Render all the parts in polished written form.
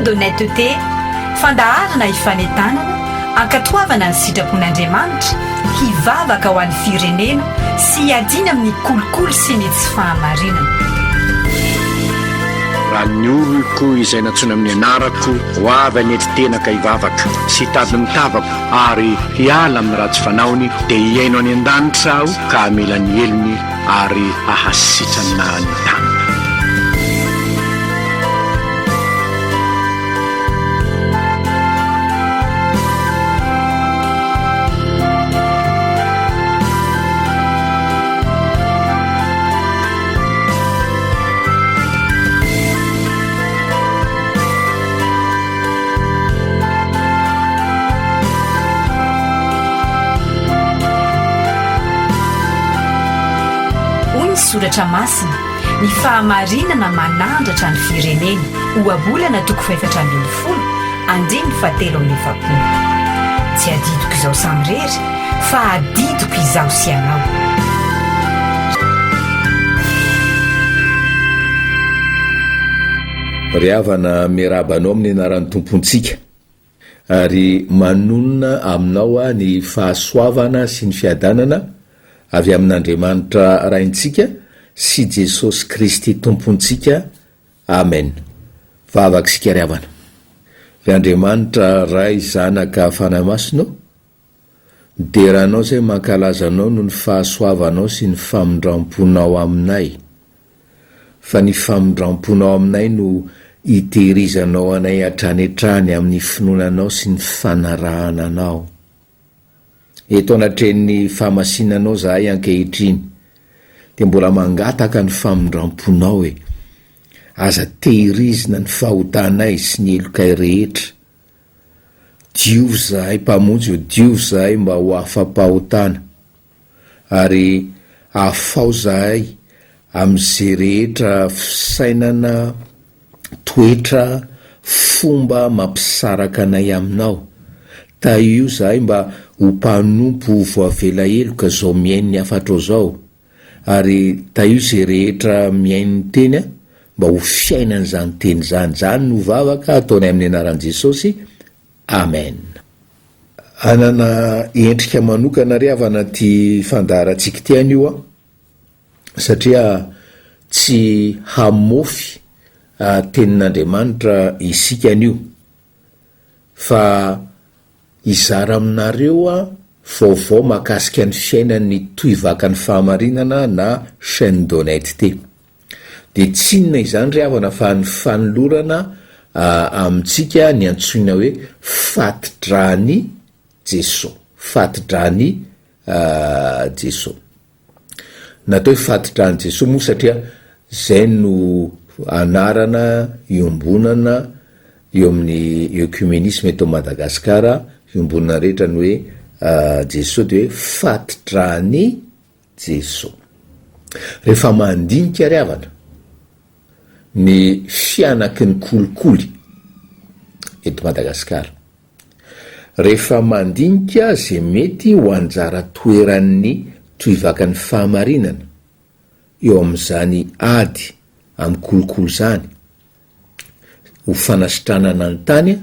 d'honnêteté, fandaharana hifanentanana, ankatoavana ny sitrapon'Andriamanitra, hivavaka ho an'ny firenena sy hiadiana amin'ny kolikoly sy ny tsy fahamarinana. Raha ny oloko izay natsoina amin'ny anarako ho avy anetitena ka hivavaka sy hitady mitavako ary hiala amin'ny ratsy fanaony dia hiaino any an-danitra aho ka hamela ny elony ary ahasitrana ny tanana. Soratra masina ny fahamarinana manandratra ny firenena ho abolana 720 andiny 770. Tsy adidiko izao samirery fa adidiko izaho sy anao. Ry havana miarabanao amin'ny anaran'ny tompontsika ary manonona aminao ny fahasoavana sy ny fiadanana avy amin'Andriamanitra raintsika sy Jesosy Kristy tompontsika. Amen. Vavaksika ry havana. Ry Andriamanitra ray zanaka fanamasinao, dia rahanao izay mankalazanao no ny fahasoavanao sy ny famindramponao aminay, fa ny famindramponao aminay no hitehirizanao anay hatrany amin'ny finoananao sy ny fanarahana anao. Eto anatrehan'ny fahamasinanao zahay ankehitriny dia mbola mangataka ny famindramponao aza tehirizina ny fahotanay sy ny elokay rehetra. Diovy zahay mpamonjy, diovy zahay mba ho afa-pahotana ary afao zahay amin'izay rehetra fisainana, toetra, fomba mampisaraka anay aminao. Taio zahay mba ho mpanompo voavela eloka zao miain'ny afatrao zao, ary taio zay rehetra miain'ny teny mba ho fiainany zany teny zany no vavaka ataonay amin'ny anaran'i Jesosy. Amen. Anana endrika manokana ry havana ty fandaharantsika ty anio satria tsy hamofy tenin'Andriamanitra isika anio, fa izara aminareo vaovao mahakasika ny fiainan'ny toivaka ny fahamarinana na chaîne d'honnêteté. Dia tsinona izany ry havana fa ny fanolorana amintsika ny antsoina hoe fatidrany Jesosy. Fatidrany Jesosy. Natao hoe fatidrany Jesosy moa satria zay no anarana iombonana eo amin'ny ecumenisme eto Madagasikara, iombonana rehetra ny hoe Jesosy dia hoe fatidrany Jesosy. Rehefa mandinika ry havana ny fianaky ny kolikoly eto Madagasikara, rehefa mandinika zay mety ho anjara toeran'ny toivaka ny fahamarinana eo amin'izany ady amin'ny kolikoly zany ho fanasitranana ny tany,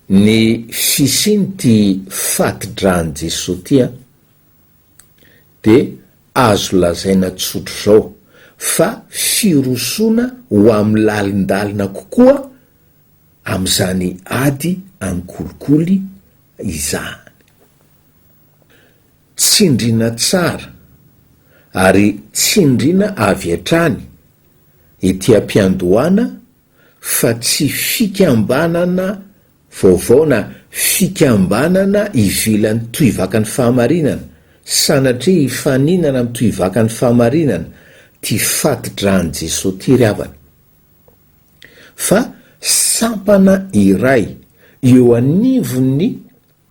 ny fisiny ty fatidrany Jesosy tia dia azo lazaina tsotro zao fa firosona ho amin'ny lalindalina kokoa amin'izany ady amin'ny kolikoly izany. Tsindrina tsara ary tsindrina avy hatrany ety am-piandohana, fa tsy fikambanana vaovao na fikambanana ivelan'ny toivaka ny fahamarinana, sanatria hifaninana amin'ny toivaka ny fahamarinana ty fatidrany Jesosy ty ry havana, fa sampana iray eo anivon'ny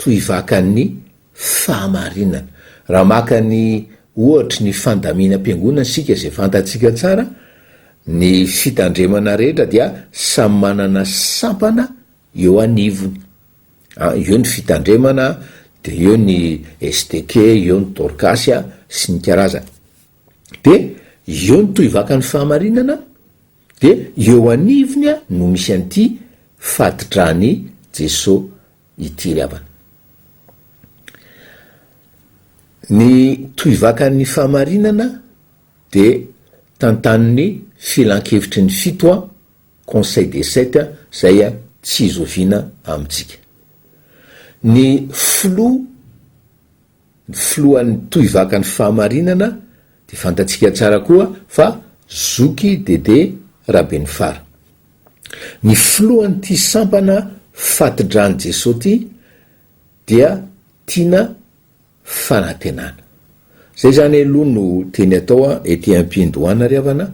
toivakan'ny fahamarinana. Raha maka ny ohatra ny fandaminam-piangonana sika izay fantatsika tsara, ny fitandremana rehetra dia samy manana sampana eo anivony. Eo ny fitandremana, dia eo ny STK, eo ny Dorcas sy ny karazana. Dia eo ny toivaka ny fahamarinana, dia eo anivony no misy an'ity fatidrany jesosy ity ryavana. Ny toivakan'ny fahamarinana de tantaniny filan-kevitry ny fito a conseil des sept a zay a tsy izoviana amitsika. Ny filohan'ny toivakan'ny fahamarinana de fantatsika tsara koa fa zoky dede rabeny fara. Ny filohan'ny ty sampana fatidrany jesosy ty dia tiana fanantenana. Zay zany aloha no teny atao a ety am-piandohana ryavana,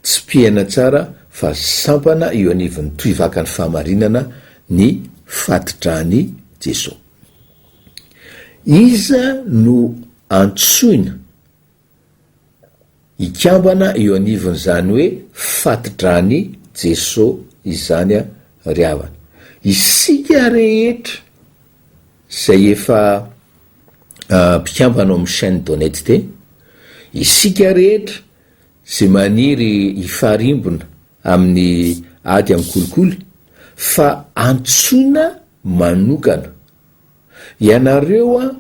tsy pihana tsara fa sampana eo anivon'ny toivakan'ny fahamarinana ny fatidrany jesosy. Iza no antsoina ikambana eo anivon'izany hoe fatidrany jesosy izany a ryavana. Isika rehetra zay efa mpikambana amin'ny chaîne d'honnêteté, isika rehetra zay maniry hifarimbona amin'ny ady amin'ny kolikoly, fa antsoina manokana. Ianareo a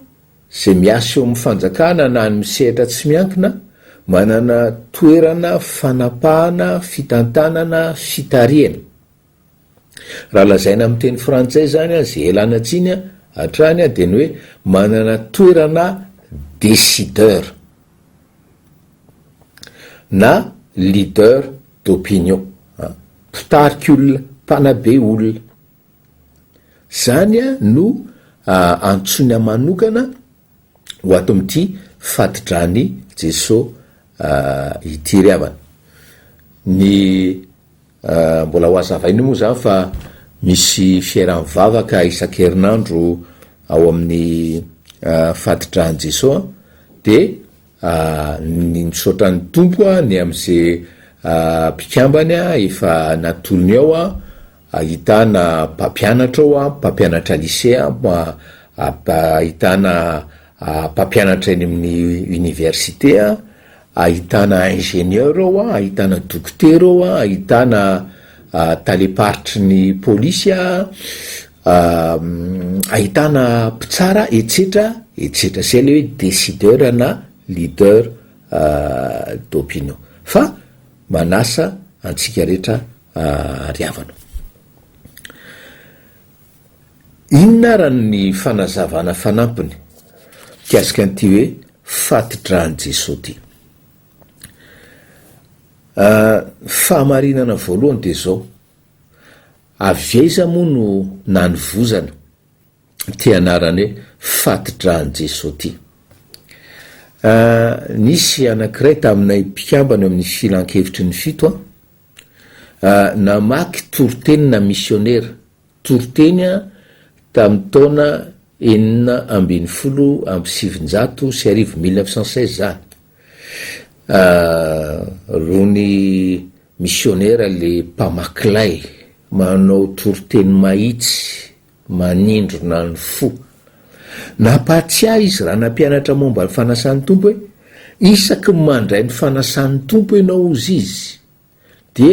zay miasa eo amin'ny fanjakana na ny misehatra tsy miankina, manana toerana fanapahana, fitantanana, fitariana. Raha lazaina amin'ny teny frantsay zany a zay elana tsiny a hatrany a de ny hoe manana toerana décideur na leader d'opinion, mpitariky olona, mpanabe olona. Zany a no antsoina manokana ho ato amity fatidrany jesosy ity ryavana. Ny mbola ho azavainy moa zany fa misy fiaraham-vavaka isan-kerinandro ao amin'ny fatidrany jesosy de ny misaotran'ny tompo a ny am'izay mpikambany a efa natolony ao a, ahitana mpampianatra ao a, mpampianatra lycée ahitana mpampianatra eny amin'ny université a, ahitana ingénieur ao a, ahitana dokotera ao a, ahitana taleparitry ny polisy a, ahitana mpitsara etsetra etsetra. Zay le hoe décideur na leader d'opinion. Fa manasa antsika rehetra ryavana. Inona raha ny fanazavana fanampiny mikasika an'ity hoe fatidrany jesosy ty? Fahamarinana voalohany de zao, aveiza moa no nanovozana ty anarany hoe fatidrany jesosy ty. Nisy anankiray taminay mpikambana amin'ny filan-kevitry ny fito a, namaky toriteny na missionnaire toriteny a tamin'ny taona 1916 zany. Rony missionnaire le mpamakilay manao toriteny mahitsy manindrona ny fo. Napatsiahy izy raha nampianatra momba ny fanasan'ny tompo hoe isaky mandray ny fanasan'ny tompo ianao ozy izy de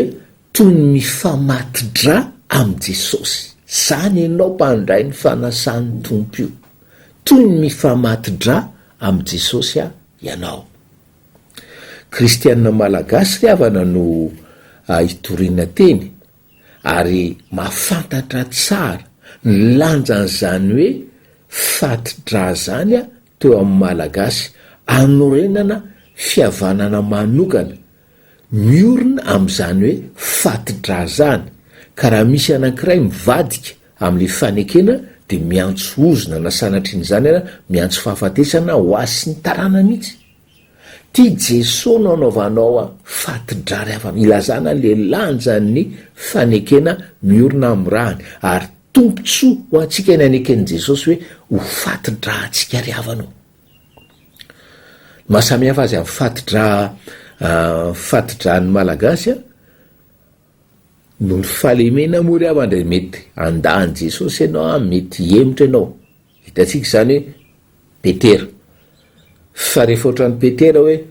toy ny mifamatidra amin'ny jesosy. Zany ianao mpandray ny fanasan'ny tompo io, toy ny mifamatidra amin'ny jesosy a ianao. Kristianina malagasy ryavana no hitoriana teny ary mahafantatra tsara ny lanjan'izany hoe fatidra zany a teo amin'ny malagasy, anorenana fihavanana manokana miorina am'izany hoe fatidra zany. Ka raha misy anankiray mivadika am'le fanekena de miantso ozona na sanatriny zany ana, miantso fahafatesana ho azy sy ny tarana mihitsy. Ty jesosy no anaovanao a fatidra ryavana, ilazana le lanjan'ny fanekena miorina amin'ny rahany, ary tompontsoa ho atsika ny aneken'i jesosy hoe ho fatidra atsika ryavanao. Mahasamihafa azy amin'ny fatidran'ny malagasy a no ny fahalemena moa ryavana de mety andany jesosy ianao a, mety emotra ianao. Hitatsika zany hoe Petera, fa rehefa ohatran'ny Petera hoe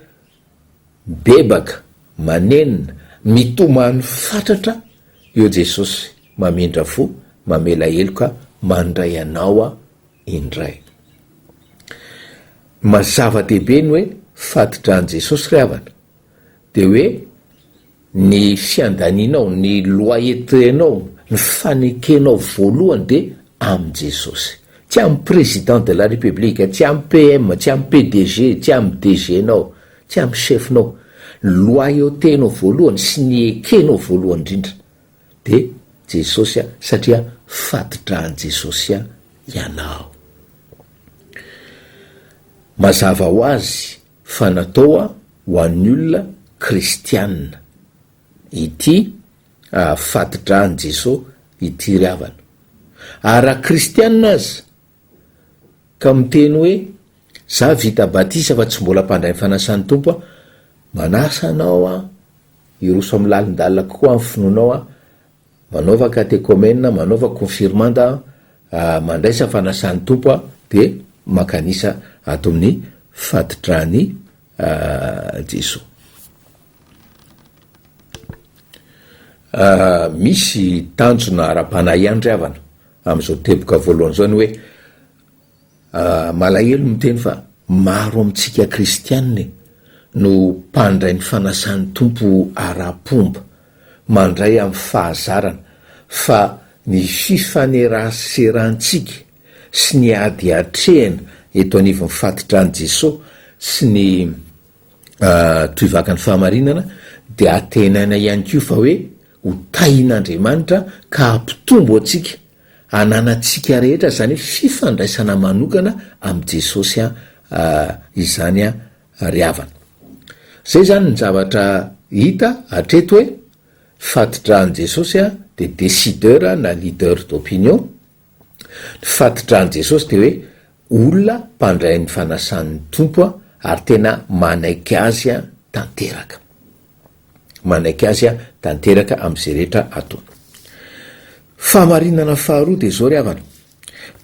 bebaka manenina mitomany fatratra eo jesosy mamendra fo mamela elo ka mandray anao a indray. Mazava-dehibe ny hoe fatidran Jesosy ry havana de hoe ny fiandaninao, ny loyetenao, ny fanekenao voalohany de am Jesosy, tsy am président de la république, tsy am PM, tsy am PDG, tsy am DG nao, tsy am chefinao. Loyauténao voalohany sy ny ekenao voalohany indrindra de Jesosy a, satria fatidran Jesosy a ianao. Mazava ho azy fa natao ho an'ny olona kristianina ity fatidran Jesosy ity ry havana. Raha kristianina azy ka miteny hoe za vita batisa fa tsy mbola mpandray ny fanasan'ny tompo a, manasa anao a iroso amin'ny lalindalina kokoa amin'ny finoanao a, manaova catéchomène, manaova confirmanda, mandraisa fanasan'ny tompo a, de makanisa ato amin'ny fatidrany Jesosy. Misy tanjona ara-panahy ihany ry havana am'izao teboka voalohany zao ny hoe malahelo miteny fa maro amintsika kristianina no mpandray ny fanasan'ny tompo ara-pomba mandray amin'ny fahazarana, fa ny fifaneraserantsika sy ny ady atrehana eto anivon'ny fatidran Jesosy sy ny toivakany fahamarinana de atenaina ihany koa fa hoe ho tain'Andriamanitra ka ampitombo atsika ananatsika rehetra, zany hoe fifandraisana manokana am' Jesosy izany ry havana. Zay zany ny zavatra hita hatreto hoe fatidran Jesosy de décideur na leader d'opinion. Ny fatidran Jesosy de hoe olona mpandray ny fanasan'ny tompo ary tena manaiky azy tanteraka, manaiky azy tanteraka am'izay rehetra ataony. Fahamarinana faharoa de zao ry havana,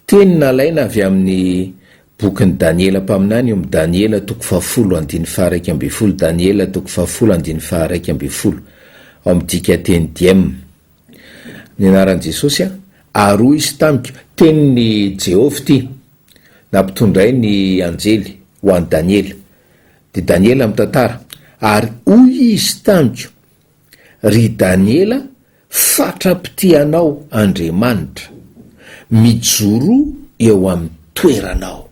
teny nalaina avy amin'ny bokin'ny Daniela mpaminany eo amin'ny Daniela 7:1-11, Daniela 7:1-11 ao amin'ny dika teny dième. Ny anaran'i Jesosy aroa izy tamiko, tenin'ny Jehovah ty nampitondray ny anjely ho an'i Daniela, de Daniela mitantara ary hoy izy tamiko, ry Daniela, fatrapitianao Andriamanitra, mijoro eo amin'ny toeranao,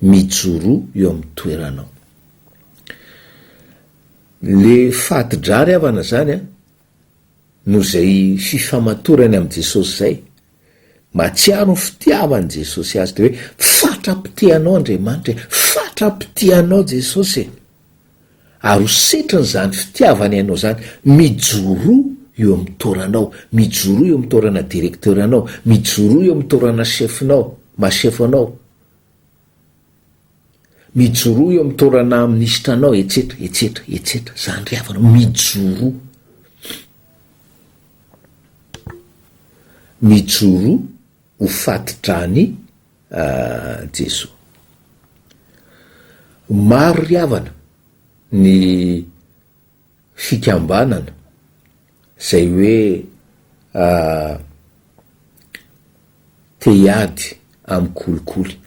mijoro eo amin'ny toeranao. Le fatidra ry havana zany no zay fifamatorany am' Jesosy zay, matsiaro ny fitiavan' Jesosy azy de hoe fatrapitianao Andriamanitra, fatrapitianao Jesosy, ary ho setrany zany fitiavany ianao zany, mijoro eo amin'ny toranao, mijoro eo amin'ny torana directeuranao, mijoro eo amin'ny torana chefinao, machefanao, mijoro eo amin'ny torana ministranao, etsetra etsetra etsetra, zany ry havana, mijoro ho fatidrany Jesosy. Maro ry havana ny fikambanana zay hoe teady amin'ny kolikoly,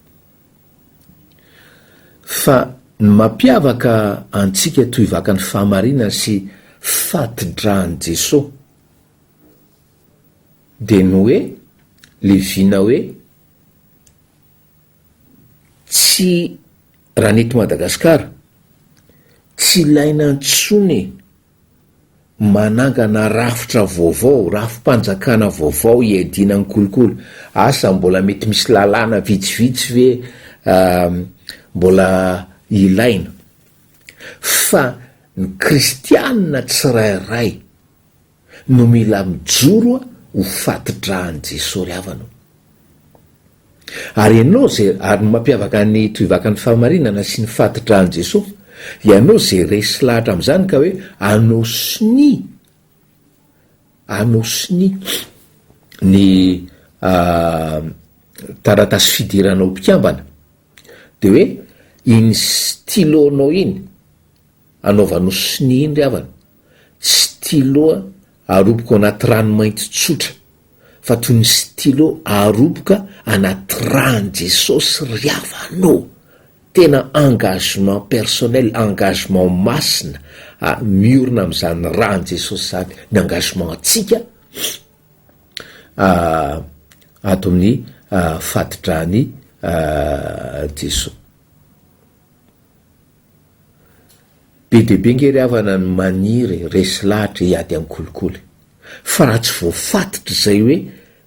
fa ny mampiavaka antsika toivakany fahamarinana sy fatidran Jesosy de no hoe le vina hoe tsy raha neto Madagasikara tsy ilaina antsony manangana rafitra vaovao, rafim-panjakana vaovao hiadina ny kolikoly. Asa mbola mety misy lalàna vitsivitsy ve mbola ilaina, fa ny kristianina tsirairay no mila mijoro ho fatidran Jesosy ry havana. Ary ianao zay, ary ny mampiavaka ny toivakany fahamarinana sy ny fatidran Jesosy, ianao zay resy lahatra am'zany ka hoe anao siny ny taratasy fidiranao mpikambana de hoe iny styloanao iny anaovanao siny iny ry havana, stylo aropoko anaty ranomainty tsotra fa toy ny stylo aroboka anaty rany jesosy riavanao, tena engagement personnel, engagement masina miorina am'izany rany jesosy zany, ny engagement atsika ato amin'ny fatidrany jesosy. Be deaibe nge riavana ny maniry resy lahatra hiady amin'ny kolikoly, fa raha tsy voafatitra zay hoe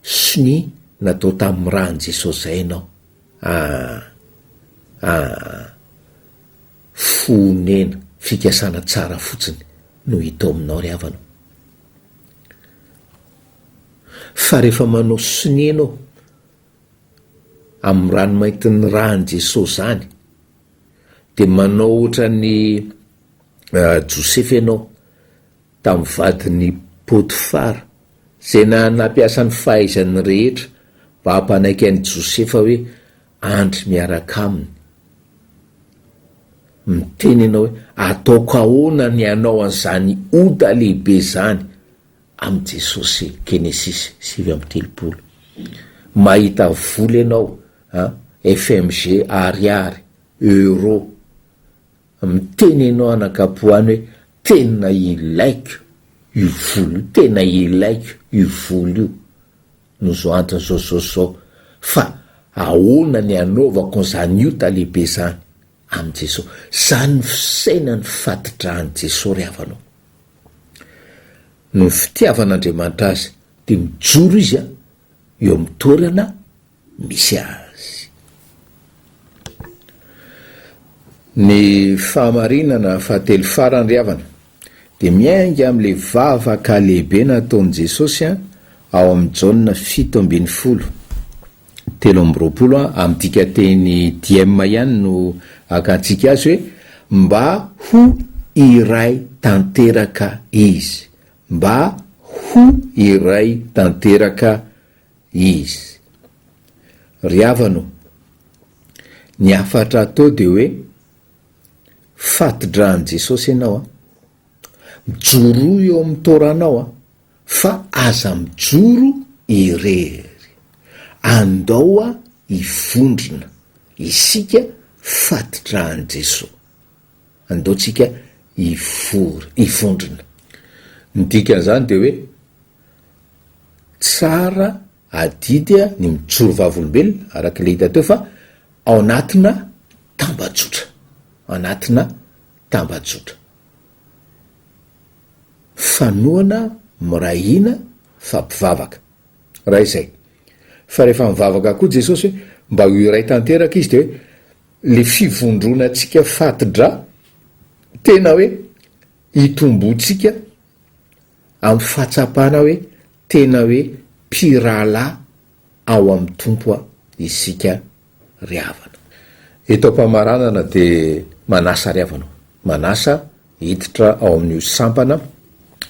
sony natao tamin'ny rany jesosy zay ianao, fonena fikasana tsara fotsiny no hita aminao riavana. Fa rehefa manao sony anao amin'ny rano maintin'ny rany jesosy zany, de manao ohatrany Josefa ianao tamin'ny vadiny Potifara, zay nampiasa ny fahaizany rehetra mba hampanaiky an'i Josefa hoe andry miaraka aminy, miteny ianao hoe ataoko ahoana ny anao an'izany oda lehibe zany amin'i Jesosy. Genesis 7:30. Mahita vola ianao FMG ariary euro, miteny ianao anakapoany hoe tena ilaiko io vola, tena ilaiko io vola io no zao antony zao, fa ahoana ny anaovako n'izany ota lehibe zany amin'i Jesosy. Zany fisaina ny fatidrany Jesosy riavanao. No fitiavan'Andriamanitra azy de mijoro izy eo amin'ny toerana misy azy. Ny fahamarinana fahatelo farany riavana de miainga am'le vavaka lehibe nataon'i Jesosy ao amin'ny Jaona 7:20, 3:20 am'dika teny diema ihany no akantsika azy hoe mba ho iray tanteraka izy, mba ho iray tanteraka izy. Riavano, ny afatra atao de hoe fatidrany Jesosy ianao mijoro eo amin'ny toranao fa aza mijoro irery, andao ivondrona isika fatidrany Jesosy, andaotsika ivondrona. Ny dikan'izany de hoe tsara adidy ny mijoro vavolombelona araka le hita teo, fa ao anatina tambajotra, anatina tambajotra, fanoana mirahina fampivavaka raha izay. Fa rehefa mivavaka koa Jesosy hoe mba ho iray tanteraka izy de hoe le fivondrona atsika fatidra tena hoe hitombotsika amin'ny fahatsapana hoe tena hoe mpirala ao amin'ny tompo isika riavana. Eto am-pamaranana de manasa riavana, manasa hiditra ao amin'io sampana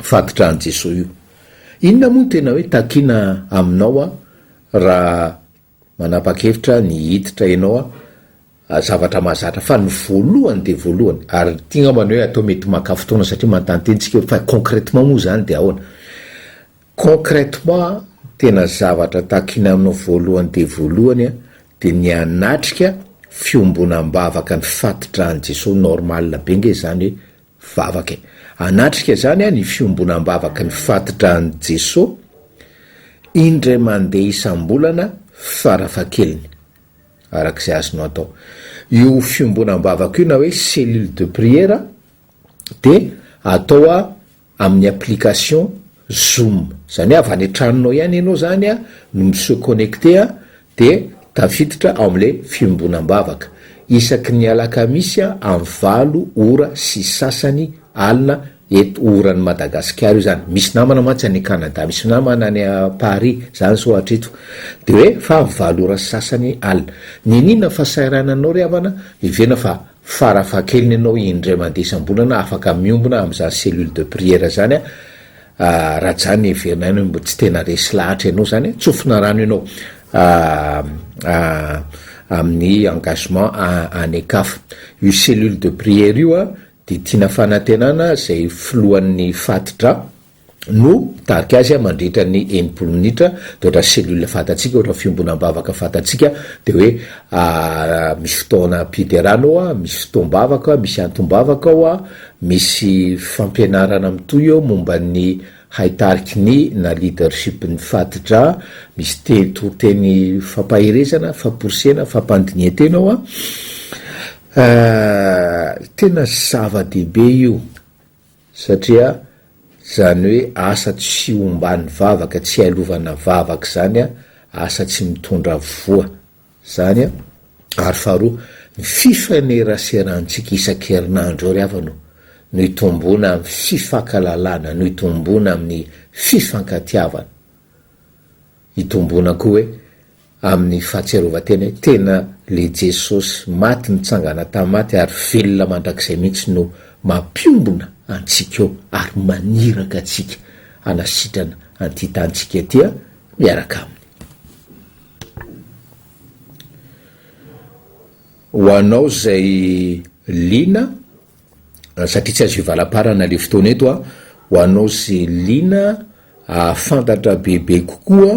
fatidrany Jesosy io. Inona moa tena hoe takina aminao raha manapa-kevitra ny hiditra ianao zavatra mahazatra, fa ny voalohany de voalohany, ary tia ngambany hoe atao mety maka fotoana satria manontanytentsika fa concrètement moa zany de ahoana. Concrètement tena zavatra takina aminao voalohany de voalohany de ny anatrika fiombonam-bavaka ny fatidrany Jesosy normal be nge zany hoe vavaka. Anatrika zany ny fiombonam-bavaka ny fatidrany Jesosy indray mandeha isam-bolana farafakeliny arak'izay azonao atao. Io fiombonam-bavaka io na hoe cellule de prière de atao amin'ny application Zoom, zany avy any an-tranonao ihany ianao zany no mise connecté de tafiditra ao am'le fiombonam-bavaka isaky ny alakamisy amin'ny 8 ora sy sasany alina eto oran'ny Madagasikara io zany. Misy namana mantsy any Canada, misy namana any Paris zany so hatreto, de hoe fa 8 ora sy sasany alina. Ninina fa sairananao riavana ivena fa farafakeliny ianao indray mandeha isam-bolana afaka miombona am'izany cellule de prière zany raha zany everinay mbo tsy tena resy lahatra ianao zany, tsofina rano ianao amin'ny engagement anekafa. Io cellule de prière io de tiana fanantenana zay filohan'ny fatidra no tarika azy a mandritra ny 80 minitra de ohatra selula fatatsika ohatra fiombonambavaka fatatsika de hoe misy fotoana piderano a misy fotoam-bavaka misy antom-bavaka ao a misy fampianarana mitoy eo momba ny haitariky ny na leadership ny fatidra misy toroteny fampahirezana famporisena fampandiniantena ao a tena zava-dehibe io satria zany hoe asa tsy ombany vavaka tsy hailovana vavaka zany a asa tsy mitondra voa zany a ary faharoa ny fifaneraserantsika isan-kerinandro eo ry avano no hitombona amin'ny fifankalalana no hitombona amin'ny fifankatiavana hitombona koa hoe amin'ny fahatserovatena tena le jesosy maty nitsangana tamaty ary velona mandrakizay mihitsy no mampiombona antsika eo ary maniraka atsika anasitrana antytantsika tya miaraka aminy ho anao zay lina satria tsy azo hivalam-parana le fotoana eto a ho anao zay lina afantatra bebe kokoa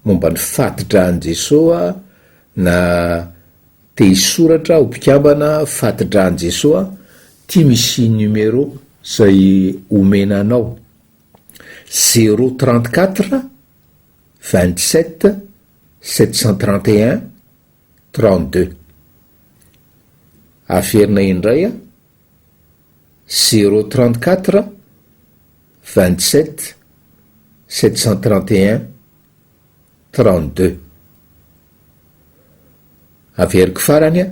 momba ny fatidra an jesosy a na te hisoratra ho mpikambana fatidra an jesosy a ty misy numero zay omenanao 034 27 731 32 aferina indray a 034 27 731 32 averiko farany a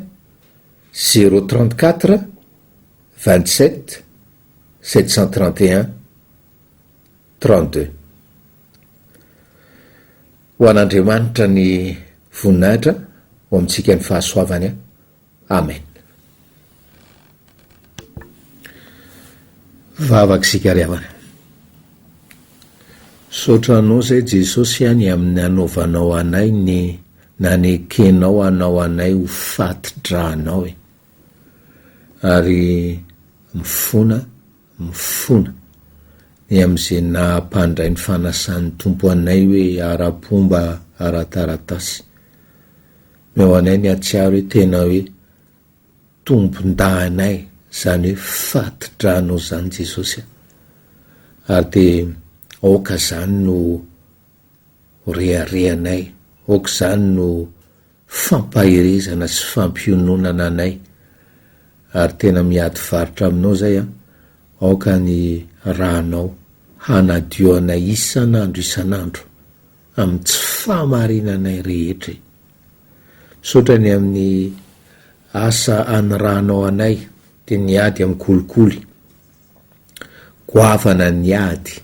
034 27 731 32 ho an'Andriamanitra ny voninahitra ho amintsika ny fahasoavany a amen vavaka sika riavana sotranao zay jesosy any amin'ny anaovanao anay ny nanekenao anao anay ho fatidranao ary mifona ny am'izay nampandray ny fanasan'ny tompo anay hoe ara-pomba ara-taratasy meo anay ny atsiaro hoe tena hoe tombon-dahanay zany hoe fatidranao zany jesosy ary de aoka zany no reharehanay aoka zany no fampahirezana sy fampiononana anay ary tena miady varitra aminao zay aoka ny rahanao hanadio anay isan'andro amin'ny tsy fahamarinanay rehetra misaotrany amin'ny asa anyrahanao anay de niady amin'ny kolikoly goavana ny ady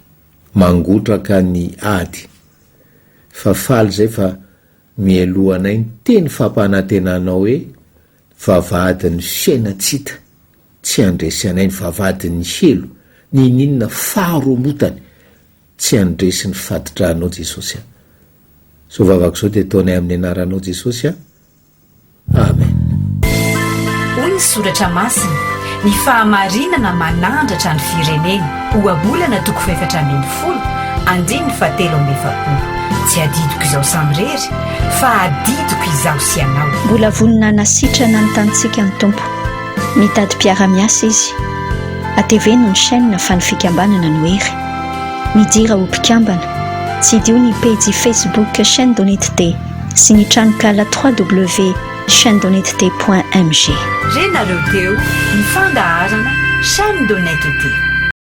mangotraka ny ady fa faly zay fa mielohanay ny teny fampanantenanao hoe vavadin'ny fiainatsita tsy andresy anay ny vavadin'ny helo ny ninona faharomotany tsy andresy ny fatidranao jesosy so vavaka zao de ataonay amin'ny anaranao jesosy amen hoy ny soratra masina ny fahamarinana manandratra ny firenena ho abolana 710 andiny 7 tsy adidiko izao samyrery fa adidiko izaho sy anao mbola vonina nasitrana ny tantsika ny tompo mitady mpiara-miasa izy ateveno ny chaîne fa ny fikambanana no hery midira ho mpikambana tsy dio ny page Facebook chaîne d'honnêteté sy ny tranokala www.chaîne-d'honnêteté.mg renareo teo ny fandaharana chaîne d'honnêteté